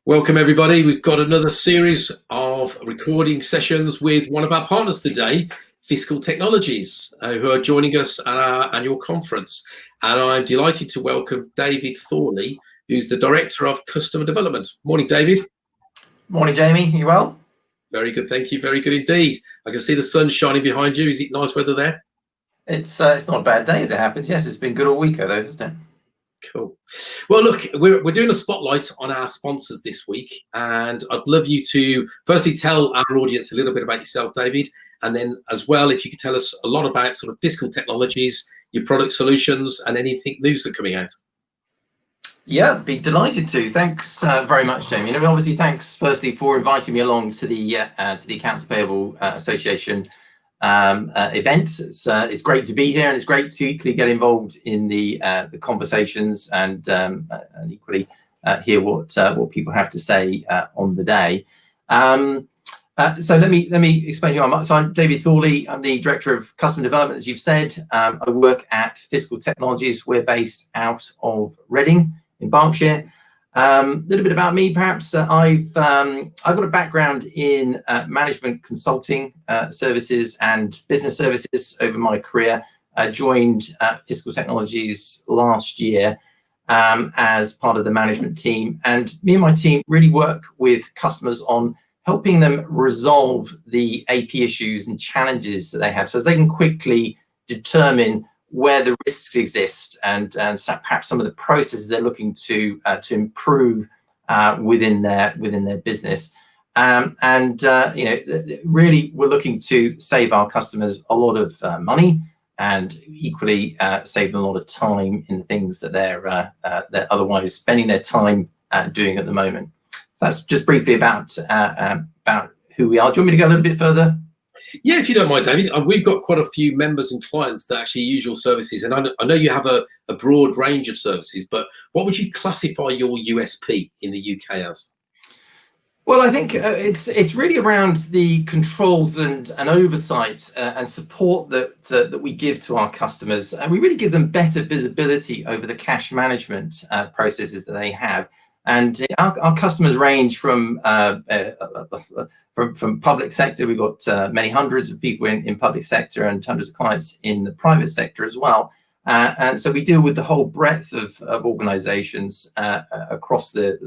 Welcome everybody. We've got another series of recording sessions with one of our partners today, Fiscal Technologies, who are joining us at our annual conference. And I'm delighted to welcome David Thorley, who's the Director of Customer Development. Morning, David. Morning, Jamie. You well? Very good, thank you. Very good indeed. I can see the sun shining behind you. Is it nice weather there? It's not a bad day as it happens. Yes, it's been good all week though, isn't it? Cool. Well, look, we're doing a spotlight on our sponsors this week, and I'd love you to firstly tell our audience a little bit about yourself, David, and then as well, if you could tell us a lot about sort of Fiscal Technologies, your product solutions, and anything news that's coming out. Yeah, be delighted to. Thanks very much, Jamie. And obviously, thanks firstly for inviting me along to the Accounts Payable Association event. It's great to be here, and it's great to equally get involved in the conversations and equally hear what people have to say on the day. So let me explain who I am. So I'm David Thorley. I'm the Director of Customer Development, as you've said. I work at Fiscal Technologies. We're based out of Reading in Berkshire. A little bit about me, perhaps. I've got a background in management consulting services and business services over my career. I joined Fiscal Technologies last year as part of the management team, and me and my team really work with customers on helping them resolve the AP issues and challenges that they have, so as they can quickly determine where the risks exist and so perhaps some of the processes they're looking to improve within their business. Really, we're looking to save our customers a lot of money and equally save them a lot of time in the things that they're otherwise spending their time doing at the moment. So that's just briefly about who we are. Do you want me to go a little bit further? Yeah, if you don't mind, David. We've got quite a few members and clients that actually use your services, and I know you have a broad range of services, but what would you classify your USP in the UK as? Well, I think it's really around the controls and oversight and support that we give to our customers, and we really give them better visibility over the cash management processes that they have. And our customers range from public sector. We've got many hundreds of people in public sector and hundreds of clients in the private sector as well. And so we deal with the whole breadth of organizations across the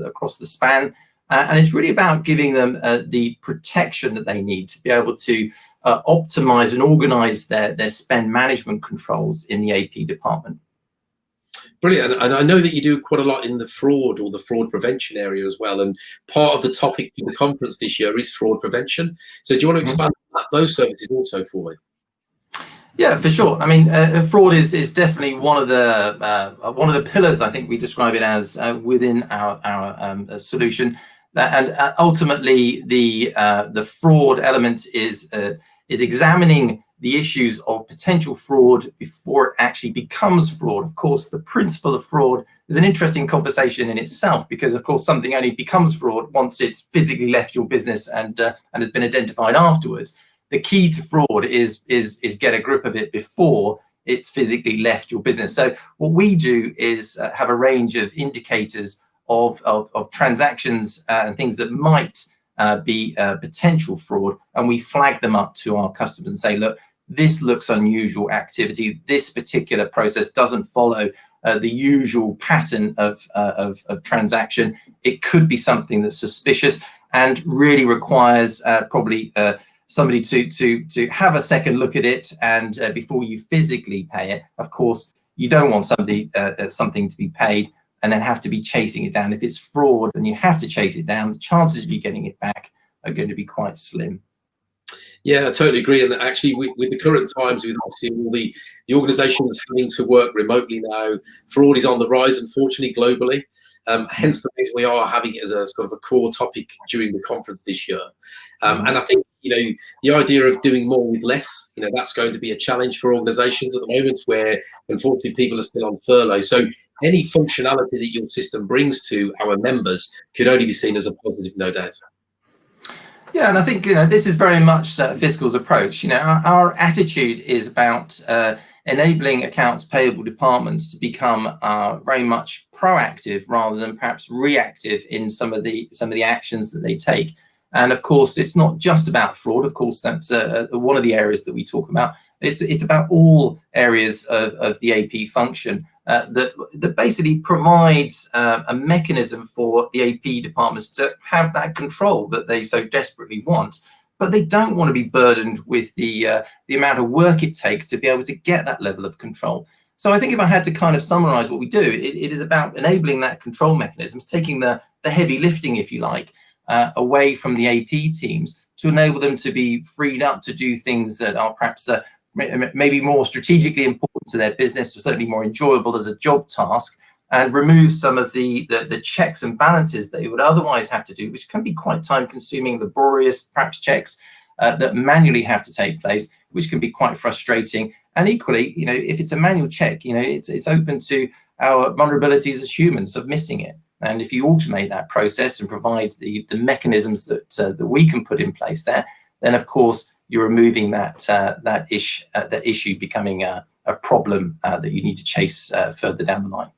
span. And it's really about giving them the protection that they need to be able to optimize and organize their spend management controls in the AP department. Brilliant. And I know that you do quite a lot in the fraud or the fraud prevention area as well. And part of the topic for the conference this year is fraud prevention. So do you want to expand those services also for me? Yeah, for sure. I mean, fraud is definitely one of the pillars, I think we describe it as, within our solution. And ultimately, the fraud element is examining the issues of potential fraud before it actually becomes fraud. Of course, the principle of fraud is an interesting conversation in itself, because of course something only becomes fraud once it's physically left your business and has been identified afterwards. The key to fraud is get a grip of it before it's physically left your business. So what we do is have a range of indicators of transactions and things that might be potential fraud, and we flag them up to our customers and say, look, this looks unusual activity. This particular process doesn't follow the usual pattern of transaction. It could be something that's suspicious and really requires probably somebody to have a second look at it. And before you physically pay it, of course, you don't want something to be paid and then have to be chasing it down. If it's fraud and you have to chase it down, the chances of you getting it back are going to be quite slim. Yeah, I totally agree. And actually, with the current times, with obviously all the organisations having to work remotely now, fraud is on the rise, unfortunately, globally. Hence the reason we are having it as a sort of a core topic during the conference this year. And I think, the idea of doing more with less, that's going to be a challenge for organisations at the moment, where unfortunately people are still on furlough. So any functionality that your system brings to our members could only be seen as a positive, no doubt. Yeah, and I think this is very much Fiscal's approach. Our attitude is about enabling accounts payable departments to become very much proactive rather than perhaps reactive in some of the actions that they take. And of course, it's not just about fraud. Of course, that's one of the areas that we talk about. It's about all areas of the AP function that basically provides a mechanism for the AP departments to have that control that they so desperately want. But they don't want to be burdened with the amount of work it takes to be able to get that level of control. So I think if I had to kind of summarize what we do, it is about enabling that control mechanisms, taking the heavy lifting, if you like, away from the AP teams to enable them to be freed up to do things that are perhaps maybe more strategically important to their business, or certainly more enjoyable as a job task, and remove some of the checks and balances that you would otherwise have to do, which can be quite time-consuming, laborious, perhaps checks that manually have to take place, which can be quite frustrating. And equally, if it's a manual check, it's open to our vulnerabilities as humans of missing it. And if you automate that process and provide the mechanisms that we can put in place there, then of course you're removing that issue becoming a problem that you need to chase further down the line.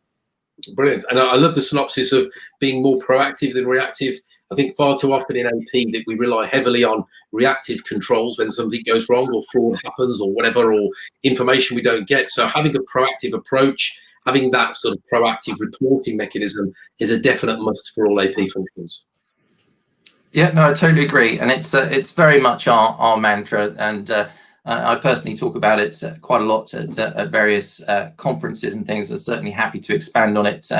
Brilliant. And I love the synopsis of being more proactive than reactive. I think far too often in AP that we rely heavily on reactive controls when something goes wrong or fraud happens or whatever, or information we don't get. So having a proactive approach, having that sort of proactive reporting mechanism is a definite must for all AP functions. Yeah, no, I totally agree. And it's very much our mantra. And I personally talk about it quite a lot at various conferences and things. I'm certainly happy to expand on it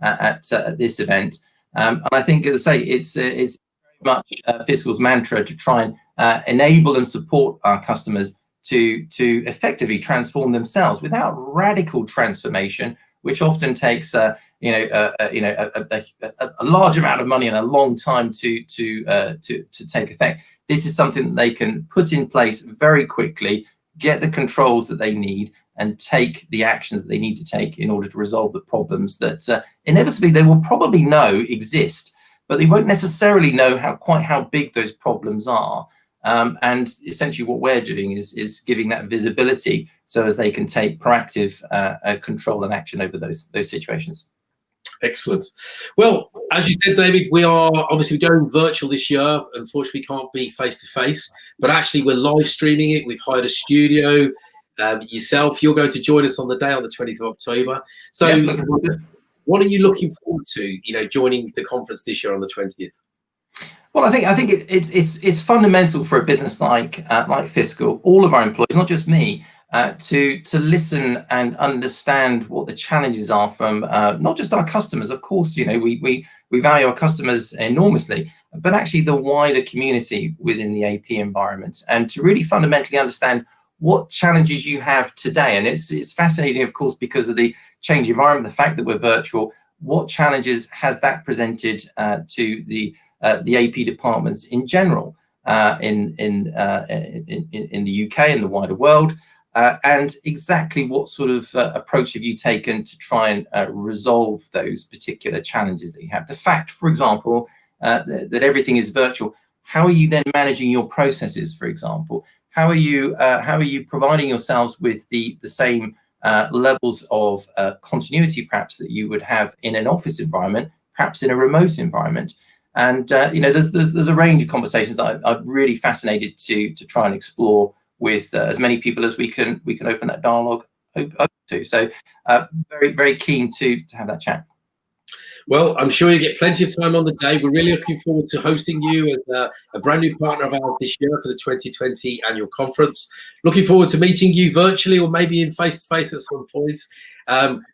at this event. And I think, as I say, it's very much Fiscal's mantra to try and enable and support our customers to effectively transform themselves without radical transformation, which often takes a large amount of money and a long time to take effect. This is something that they can put in place very quickly, get the controls that they need, and take the actions that they need to take in order to resolve the problems that inevitably they will probably know exist, but they won't necessarily know quite how big those problems are. And essentially what we're doing is giving that visibility so as they can take proactive control and action over those situations. Excellent. Well, as you said, David, we are obviously going virtual this year. Unfortunately, we can't be face-to-face, but actually we're live streaming it. We've hired a studio. Yourself, you're going to join us on the day on the 20th of October. So yeah, what are you looking forward to, joining the conference this year on the 20th? Well, I think it's fundamental for a business like Fiscal, all of our employees, not just me, to listen and understand what the challenges are from not just our customers. Of course, we value our customers enormously, but actually the wider community within the AP environment, and to really fundamentally understand what challenges you have today. And it's fascinating, of course, because of the change environment, the fact that we're virtual. What challenges has that presented to the AP departments in general in the UK and the wider world? And exactly what sort of approach have you taken to try and resolve those particular challenges that you have? The fact, for example, that everything is virtual, how are you then managing your processes, for example? How are you providing yourselves with the same levels of continuity, perhaps, that you would have in an office environment, perhaps in a remote environment? And there's a range of conversations that I'm really fascinated to try and explore with as many people as we can open that dialogue up to. So very, very keen to have that chat. Well, I'm sure you get plenty of time on the day. We're really looking forward to hosting you as a brand new partner of ours this year for the 2020 annual conference. Looking forward to meeting you virtually or maybe in face-to-face at some point.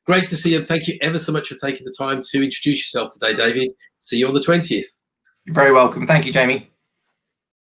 Great to see you, and thank you ever so much for taking the time to introduce yourself today, David. See you on the 20th. You're very welcome. Thank you, Jamie.